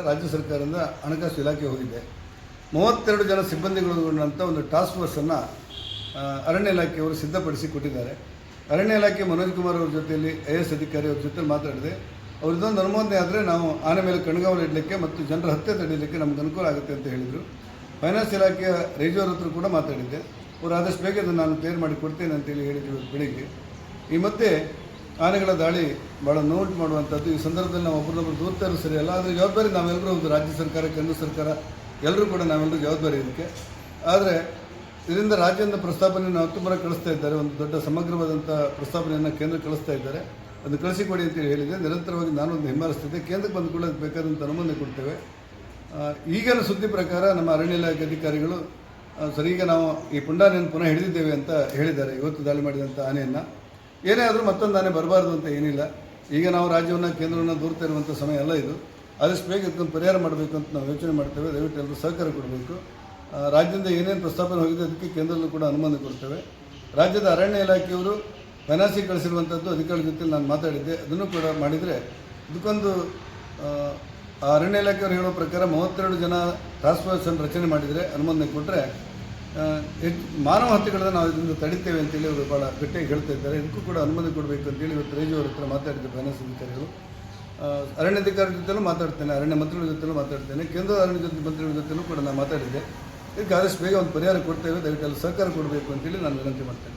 ರಾಜ್ಯ ಸರ್ಕಾರದಿಂದ ಹಣಕಾಸು ಇಲಾಖೆ ಹೋಗಿದೆ. 32 ಜನ ಸಿಬ್ಬಂದಿಗಳನ್ನಂಥ ಒಂದು ಟಾಸ್ಕ್ ಫೋರ್ಸನ್ನು ಅರಣ್ಯ ಇಲಾಖೆಯವರು ಸಿದ್ಧಪಡಿಸಿ ಕೊಟ್ಟಿದ್ದಾರೆ. ಅರಣ್ಯ ಇಲಾಖೆ ಮನೋಜ್ ಕುಮಾರ್ ಅವ್ರ ಜೊತೆಯಲ್ಲಿ IAS ಅಧಿಕಾರಿ ಅವ್ರ ಜೊತೆ ಮಾತಾಡಿದೆ. ಅವ್ರದ್ದೊಂದು ಅನುಮೋದನೆ ಆದರೆ ನಾವು ಆನೆ ಮೇಲೆ ಕಣ್ಗಾವಲು ಇಡಲಿಕ್ಕೆ ಮತ್ತು ಜನರ ಹತ್ಯೆ ತಡೆಯಲಿಕ್ಕೆ ನಮ್ಗೆ ಅನುಕೂಲ ಆಗುತ್ತೆ ಅಂತ ಹೇಳಿದರು. ಫೈನಾನ್ಸ್ ಇಲಾಖೆಯ ರೇಜು ಅವ್ರ ಹತ್ರ ಕೂಡ ಮಾತಾಡಿದ್ದೆ. ಅವರು ಆದಷ್ಟು ಬೇಗ ಅದನ್ನು ನಾನು ಕ್ಲಿಯರ್ ಮಾಡಿ ಕೊಡ್ತೇನೆ ಅಂತೇಳಿ ಹೇಳಿದ್ರು ಬೆಳಿಗ್ಗೆ. ಈ ಮತ್ತೆ ಆನೆಗಳ ದಾಳಿ ಭಾಳ ನೋಟ್ ಮಾಡುವಂಥದ್ದು. ಈ ಸಂದರ್ಭದಲ್ಲಿ ನಾವು ಒಬ್ಬರನ್ನೊಬ್ಬರು ದೂರ್ತಾ ಇರೋದು ಸರಿಯಲ್ಲ. ಆದರೆ ಜವಾಬ್ದಾರಿ ನಾವೆಲ್ಲರೂ ಒಂದು ರಾಜ್ಯ ಸರ್ಕಾರ, ಕೇಂದ್ರ ಸರ್ಕಾರ ಎಲ್ಲರೂ ಕೂಡ ನಾವೆಲ್ಲರೂ ಜವಾಬ್ದಾರಿ ಇದಕ್ಕೆ. ಆದರೆ ಇದರಿಂದ ರಾಜ್ಯದಿಂದ ಪ್ರಸ್ತಾಪನೆಯನ್ನು ಅಕ್ಟೋಬರ್ ಕಳಿಸ್ತಾ ಇದ್ದಾರೆ. ಒಂದು ದೊಡ್ಡ ಸಮಗ್ರವಾದಂಥ ಪ್ರಸ್ತಾಪನೆಯನ್ನು ಕೇಂದ್ರ ಕಳಿಸ್ತಾ ಇದ್ದಾರೆ. ಅದು ಕಳಿಸಿಕೊಡಿ ಅಂತೇಳಿ ಹೇಳಿದೆ. ನಿರಂತರವಾಗಿ ನಾನು ಒಂದು ಹಿಂಬಾಲಿಸ್ತಿದ್ದೆ. ಕೇಂದ್ರಕ್ಕೆ ಬಂದು ಕೂಡ ಬೇಕಾದಂಥ ಅನುಮೋದನೆ ಕೊಡ್ತೇವೆ. ಈಗಿನ ಸುದ್ದಿ ಪ್ರಕಾರ ನಮ್ಮ ಅರಣ್ಯ ಇಲಾಖೆ ಅಧಿಕಾರಿಗಳು ಸರ್ ಈಗ ನಾವು ಈ ಪುಂಡಾನೆಯನ್ನು ಪುನಃ ಹಿಡಿದಿದ್ದೇವೆ ಅಂತ ಹೇಳಿದ್ದಾರೆ. ಇವತ್ತು ದಾಳಿ ಮಾಡಿದಂಥ ಆನೆಯನ್ನು ಏನೇ ಆದರೂ ಮತ್ತೊಂದು ಆನೆ ಬರಬಾರ್ದು ಅಂತ ಏನಿಲ್ಲ. ಈಗ ನಾವು ರಾಜ್ಯವನ್ನು ಕೇಂದ್ರವನ್ನು ದೂರ್ತಾ ಇರುವಂಥ ಸಮಯ ಅಲ್ಲ ಇದು. ಆದಷ್ಟು ಬೇಗ ಇದನ್ನು ಪರಿಹಾರ ಮಾಡಬೇಕು ಅಂತ ನಾವು ಯೋಚನೆ ಮಾಡ್ತೇವೆ. ದಯವಿಟ್ಟು ಎಲ್ಲರೂ ಸಹಕಾರ ಕೊಡಬೇಕು. ರಾಜ್ಯದಿಂದ ಏನೇನು ಪ್ರಸ್ತಾಪನೆ ಹೋಗಿದೆ ಅದಕ್ಕೆ ಕೇಂದ್ರದಲ್ಲೂ ಕೂಡ ಅನುಮೋದನೆ ಕೊಡ್ತೇವೆ. ರಾಜ್ಯದ ಅರಣ್ಯ ಇಲಾಖೆಯವರು ಫೈನಾನ್ಸಿಗೆ ಕಳಿಸಿರುವಂಥದ್ದು ಅಧಿಕಾರಿಗಳ ಜೊತೆ ನಾನು ಮಾತಾಡಿದ್ದೆ. ಅದನ್ನು ಕೂಡ ಮಾಡಿದರೆ ಇದಕ್ಕೊಂದು ಅರಣ್ಯ ಇಲಾಖೆಯವರು ಹೇಳೋ ಪ್ರಕಾರ 32 ಜನ ಟಾಸ್ಕ್ ಫೋರ್ಸನ್ನು ರಚನೆ ಮಾಡಿದರೆ ಅನುಮೋದನೆ ಕೊಟ್ಟರೆ ಮಾನವ ಹತ್ಯೆಗಳನ್ನು ನಾವು ಇದರಿಂದ ತಡಿತೇವೆ ಅಂತೇಳಿ ಅವರು ಭಾಳ ಗಟ್ಟಿಯಾಗಿ ಹೇಳ್ತಾ ಇದ್ದಾರೆ. ಇದಕ್ಕೂ ಕೂಡ ಅನುಮೋದನೆ ಕೊಡಬೇಕು ಅಂತೇಳಿ ಇವತ್ತು ರೇಜು ಅವ್ರ ಹತ್ರ ಮಾತಾಡಿದ್ದೆ. ಫೈನಾನ್ಸ್ ಅಧಿಕಾರಿಗಳು ಅರಣ್ಯಾಧಿಕಾರಿ ಜೊತೆಲೂ ಮಾತಾಡ್ತೇನೆ, ಅರಣ್ಯ ಮಂತ್ರಿಗಳ ಜೊತೆಲೂ ಮಾತಾಡ್ತೇನೆ, ಕೇಂದ್ರ ಅರಣ್ಯ ಮಂತ್ರಿಗಳ ಜೊತೆಲೂ ಕೂಡ ನಾನು ಮಾತಾಡಿದ್ದೆ. ಇದಕ್ಕೆ ಆದಷ್ಟು ಬೇಗ ಒಂದು ಪರಿಹಾರ ಕೊಡ್ತೇವೆ. ದಯವಿಟ್ಟು ಸಹಕಾರ ಕೊಡಬೇಕು ಅಂತೇಳಿ ನಾನು ವಿನಂತಿ ಮಾಡ್ತೇನೆ.